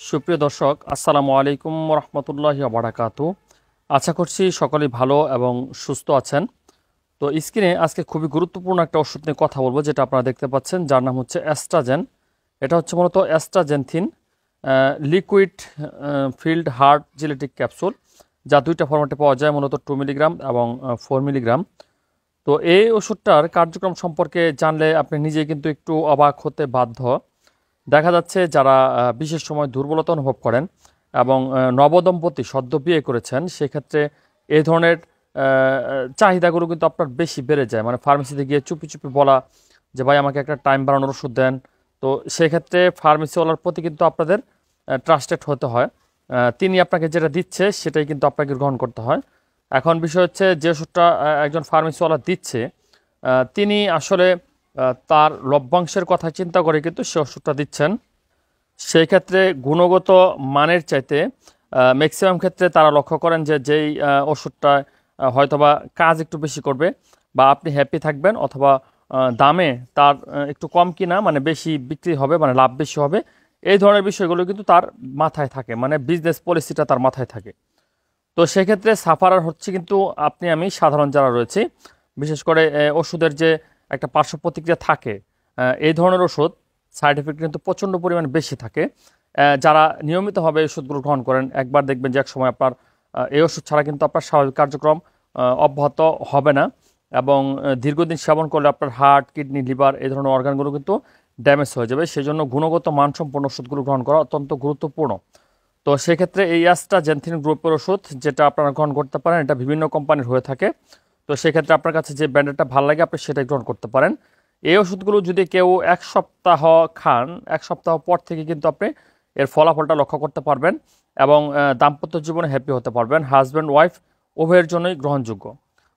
সুপ্রিয় দর্শক, আসসালামু আলাইকুম রহমতুল্লাহি বারাকাতু। আশা করছি সকলেই ভালো এবং সুস্থ আছেন। তো স্ক্রিনে আজকে খুবই গুরুত্বপূর্ণ একটা ওষুধ নিয়ে কথা বলবো, যেটা আপনারা দেখতে পাচ্ছেন, যার নাম হচ্ছে অ্যাস্ট্রাজেন। এটা হচ্ছে মূলত অ্যাস্ট্রাজেনথিন liquid filled hard gelatin capsule, যা দুইটা ফরম্যাটে পাওয়া যায়, মূলত 2 মিলিগ্রাম এবং 4 মিলিগ্রাম। তো এই ওষুধটার কার্যক্রম সম্পর্কে জানলে আপনি নিজেই কিন্তু একটু অবাক হতে বাধ্য। দেখা যাচ্ছে যারা বিশেষ সময় দুর্বলতা অনুভব করেন এবং নবদম্পতি সদ্য বিয়ে করেছেন, সেক্ষেত্রে এই ধরনের চাহিদাগুলো কিন্তু আপনার বেশি বেড়ে যায়। মানে ফার্মেসিতে গিয়ে চুপি চুপি বলা যে ভাই আমাকে একটা টাইম বাড়ানোর ওষুধ দেন। তো সেক্ষেত্রে ফার্মেসিওয়ালার প্রতি কিন্তু আপনাদের ট্রাস্টেড হতে হয়। তিনি আপনাকে যেটা দিচ্ছে সেটাই কিন্তু আপনাকে গ্রহণ করতে হয়। এখন বিষয় হচ্ছে, যে ওষুধটা একজন ফার্মেসিওয়ালা দিচ্ছে, তিনি আসলে তার লভ্যাংশের কথা চিন্তা করে কিন্তু সে ওষুধটা দিচ্ছেন। সেই ক্ষেত্রে গুণগত মানের চাইতে ম্যাক্সিমাম ক্ষেত্রে তারা লক্ষ্য করেন যে যেই ওষুধটা হয়তোবা কাজ একটু বেশি করবে বা আপনি হ্যাপি থাকবেন, অথবা দামে তার একটু কম কিনা মানে বেশি বিক্রি হবে, মানে লাভ বেশি হবে, এই ধরনের বিষয়গুলো কিন্তু তার মাথায় থাকে, মানে বিজনেস পলিসিটা তার মাথায় থাকে। তো সেক্ষেত্রে সাফারার হচ্ছে কিন্তু আপনি আমি সাধারণ যারা রয়েছে, বিশেষ করে ওষুধের যে একটা পার্শ্ব প্রতিক্রিয়া থাকে, এই ধরনের ওষুধ সাইড এফেক্ট কিন্তু প্রচণ্ড পরিমাণে বেশি থাকে। যারা নিয়মিতভাবে এই ওষুধগুলো গ্রহণ করেন, একবার দেখবেন যে এক সময় আপনার এই ওষুধ ছাড়া কিন্তু আপনার স্বাভাবিক কার্যক্রম অব্যাহত হবে না, এবং দীর্ঘদিন সেবন করলে আপনার হার্ট, কিডনি, লিভার এই ধরনের অর্গানগুলো কিন্তু ড্যামেজ হয়ে যাবে। সেই জন্য গুণগত মানসম্পন্ন ওষুধগুলো গ্রহণ করা অত্যন্ত গুরুত্বপূর্ণ। তো সেক্ষেত্রে এই অ্যাস্ট্রাজেনথিন গ্রুপের ওষুধ যেটা আপনারা গ্রহণ করতে পারেন, এটা বিভিন্ন কোম্পানির হয়ে থাকে। তো সেক্ষেত্রে আপনার কাছে যে ব্র্যান্ডেরটা ভালো লাগে আপনি সেটাই গ্রহণ করতে পারেন। এই ওষুধগুলো যদি কেউ 1 সপ্তাহ খান, 1 সপ্তাহ পর থেকে কিন্তু আপনি এর ফলাফলটা লক্ষ্য করতে পারবেন এবং দাম্পত্য জীবনে হ্যাপি হতে পারবেন। হাজব্যান্ড ওয়াইফ উভয়ের জন্যই গ্রহণযোগ্য।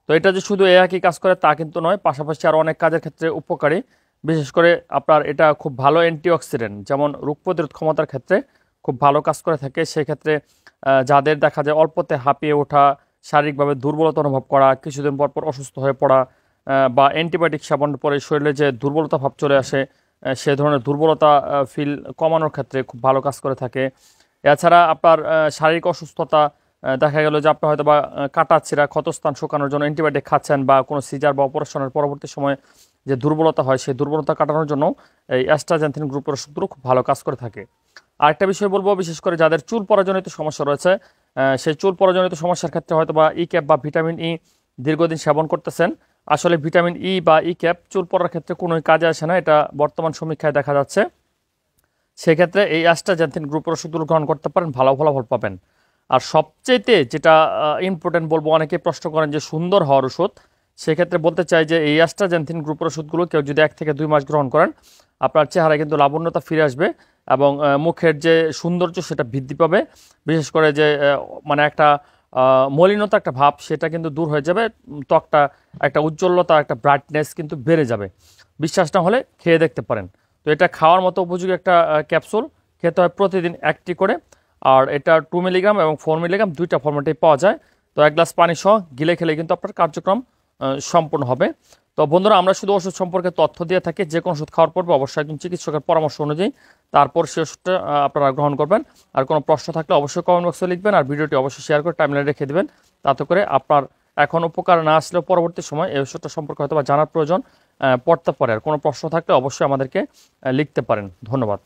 তো এটা যে শুধু একই কাজ করে তা কিন্তু নয়, পাশাপাশি আরও অনেক কাজের ক্ষেত্রে উপকারী। বিশেষ করে আপনার এটা খুব ভালো অ্যান্টিঅক্সিডেন্ট, যেমন রোগ প্রতিরোধ ক্ষমতার ক্ষেত্রে খুব ভালো কাজ করে থাকে। সেক্ষেত্রে যাদের দেখা যায় অল্পতে হাঁপিয়ে ওঠা, শারীরিকভাবে দুর্বলতা অনুভব করা, কিছুদিন পর পর অসুস্থ হয়ে পড়া, বা অ্যান্টিবায়োটিক সেবনের পরে শরীরে যে দুর্বলতা ভাব চলে আসে, সে ধরনের দুর্বলতা ফিল কমানোর ক্ষেত্রে খুব ভালো কাজ করে থাকে। এছাড়া আপনার শারীরিক অসুস্থতা, দেখা গেল যে আপনি হয়তো বা কাটাচ্ছিরা ক্ষতস্থান শুকানোর জন্য অ্যান্টিবায়োটিক খাচ্ছেন, বা কোনো সিজার বা অপারেশনের পরবর্তী সময়ে যে দুর্বলতা হয়, সেই দুর্বলতা কাটানোর জন্য এই অ্যাস্ট্রাজেনথিন গ্রুপের ওষুধগুলো খুব ভালো কাজ করে থাকে। আরেকটা বিষয় বলবো, বিশেষ করে যাদের চুল পরাজনিত সমস্যা রয়েছে, সেই চুল পরাজনিত সমস্যার ক্ষেত্রে হয়তো বা ই ক্যাপ বা ভিটামিন ই দীর্ঘদিন সেবন করতেছেন। আসলে ভিটামিন ই বা ই ক্যাপ চুল পড়ার ক্ষেত্রে কোনো কাজে আসে না, এটা বর্তমান সমীক্ষায় দেখা যাচ্ছে। সেক্ষেত্রে এই অ্যাস্ট্রাজেনথিন গ্রুপের ওষুধগুলো গ্রহণ করতে পারেন, ভালো ফলাফল পাবেন। আর সবচেয়েতে যেটা ইম্পর্টেন্ট বলবো, অনেকে প্রশ্ন করেন যে সুন্দর হওয়ার ওষুধ, সেক্ষেত্রে বলতে চাই যে এই অ্যাস্ট্রাজেনথিন গ্রুপের ওষুধগুলো কেউ যদি 1 থেকে 2 মাস গ্রহণ করেন, আপনার চেহারায় কিন্তু লাবণ্যতা ফিরে আসবে এবং মুখের যে সৌন্দর্য সেটা বৃদ্ধি পাবে। বিশেষ করে যে মানে একটা মলিনতা, একটা ভাব, সেটা কিন্তু দূর হয়ে যাবে। ত্বকটা একটা উজ্জ্বলতা, একটা ব্রাইটনেস কিন্তু বেড়ে যাবে। বিশ্বাস না হলে খেয়ে দেখতে পারেন। তো এটা খাওয়ার মতো উপযোগী একটা ক্যাপসুল, খেতে হয় প্রতিদিন 1টি করে। আর এটা 2 মিলিগ্রাম এবং 4 মিলিগ্রাম দুইটা ফরম্যাটেই পাওয়া যায়। তো 1 গ্লাস পানি সহ গিলে খেলে কিন্তু আপনার কার্যক্রম সম্পূর্ণ হবে। তো বন্ধুরা, আমরা শুধু ওষুধ সম্পর্কে তথ্য দিয়ে থাকি। যে কোনো ওষুধ খাওয়ার পূর্বে অবশ্যই একজন চিকিৎসকের পরামর্শ অনুযায়ী তারপর সেই ওষুধটা আপনারা গ্রহণ করবেন। আর কোনো প্রশ্ন থাকলে অবশ্যই কমেন্ট বক্সে লিখবেন, আর ভিডিওটি অবশ্যই শেয়ার করে টাইমলাইনে রেখে দেবেন। তাতে করে আপনার এখন উপকার না আসলেও পরবর্তী সময় এই ওষুধটা সম্পর্কে হয়তো বা জানার প্রয়োজন পড়তে পারে। আর কোনো প্রশ্ন থাকলে অবশ্যই আমাদেরকে লিখতে পারেন। ধন্যবাদ।